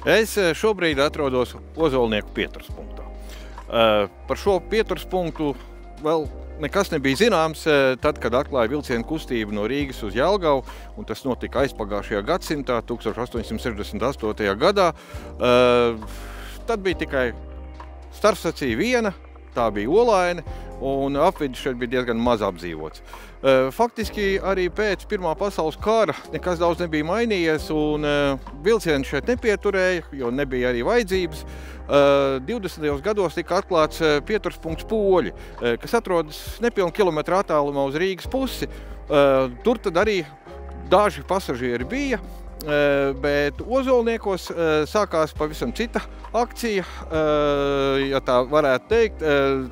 Es šobrīd atrodos Ozolnieku pieturas punktā. Par šo pieturas punktu vēl nekas nebija zināms, tad, kad atklāja vilcienu kustību no Rīgas uz Jelgavu, un tas notika aizpagājušajā gadsimtā, 1868. gadā. Tad bija tikai starpstacija viena, tā bija Olaine, un apvidus šeit bija diezgan maz apdzīvots. Faktiski arī pēc Pirmā pasaules kara nekas daudz nebija mainījies, un vilcieni šeit nepieturēja, jo nebija arī vajadzības. 20. gados tika atklāts pieturas punkts Poļi, kas atrodas nepilnu kilometru attālumā uz Rīgas pusi. Tur tad arī daži pasažieri bija, bet Ozolniekos sākās pavisam cita akcija, ja tā varētu teikt.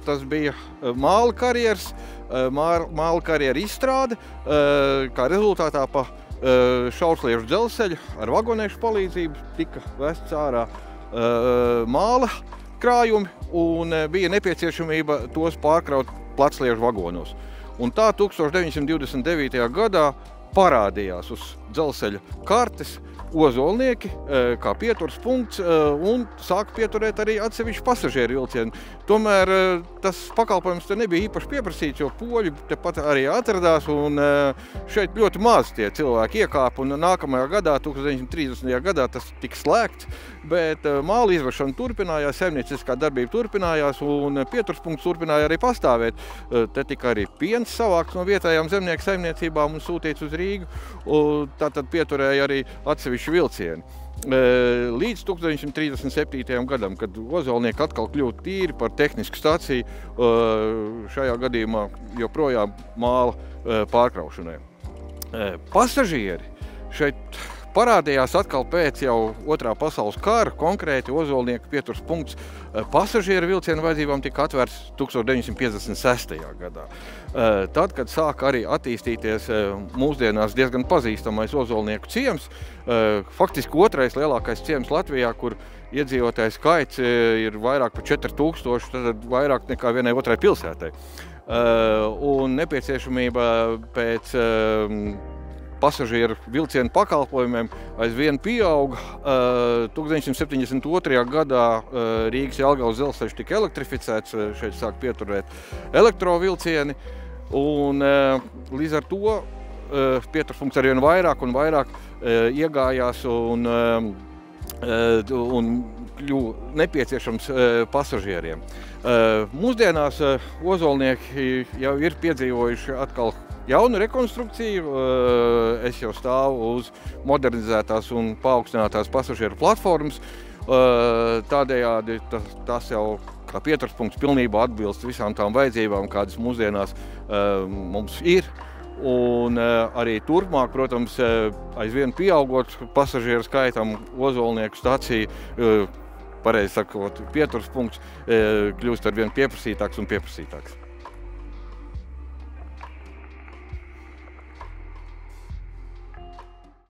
Tas bija māla karjeras, māla karjeru izstrāde, kā rezultātā pa šaursliežu dzelzceļu ar vagoniešu palīdzību tika vests ārā māla krājumi, un bija nepieciešamība tos pārkraut platsliežu vagonos. Un tā 1929. gadā parādījās uz dzelzceļa kartes Ozolnieki kā pieturas punkts, un sāka pieturēt arī atsevišķi pasažieru vilcieni. Tomēr tas pakalpojums te nebija īpaši pieprasīts, jo poļi tepat arī atradās, un šeit ļoti maz tie cilvēki iekāpa, un nākamajā gadā, 1930. gadā, tas tika slēgts, bet māla izvešana turpinājās, saimnieciskā darbība turpinājās, un pieturas punkts turpināja arī pastāvēt. Te tika arī piens savākts no vietējām zemnieku saimniecībām un sūtīts uz Rīgu, un tātad pieturēja arī atsevišķi vilcieni. Līdz 1937. gadam, kad Ozolnieki atkal kļūtu tīri par tehnisku staciju, šajā gadījumā joprojām māla pārkraušanai. Pasažieri šeit parādījās atkal pēc jau Otrā pasaules kara, konkrēti Ozolnieku pieturas punkts pasažieru vilcienu vajadzībām tika atvērts 1956. gadā. Tad, kad sāka arī attīstīties mūsdienās diezgan pazīstamais Ozolnieku ciems, faktiski otrais lielākais ciems Latvijā, kur iedzīvotāju skaits ir vairāk par 4000, tad vairāk nekā vienai otrai pilsētai. Un nepieciešamība pēc pasažieru vilcienu pakalpojumiem aizvien pieauga. 1972. gadā Rīgas Jelgavas dzelzceļš tika elektrificēts, šeit sāk pieturēt elektrovilcieni, un līdz ar to pieturas punkts arvien vairāk un vairāk iegājās un kļuva nepieciešams pasažieriem. Mūsdienās Ozolnieki jau ir piedzīvojuši atkal jaunu rekonstrukciju. Es jau stāvu uz modernizētās un paaugstinātās pasažieru platformas. Tādējādi tas jau kā pieturas punkts pilnībā atbilst visām tām vajadzībām, kādas mūsdienās mums ir. Un arī turpmāk, protams, aizvien pieaugot pasažieru skaitam, Ozolnieku stacija, pareizi sakot, pieturas punkts, kļūst arvien pieprasītāks un pieprasītāks.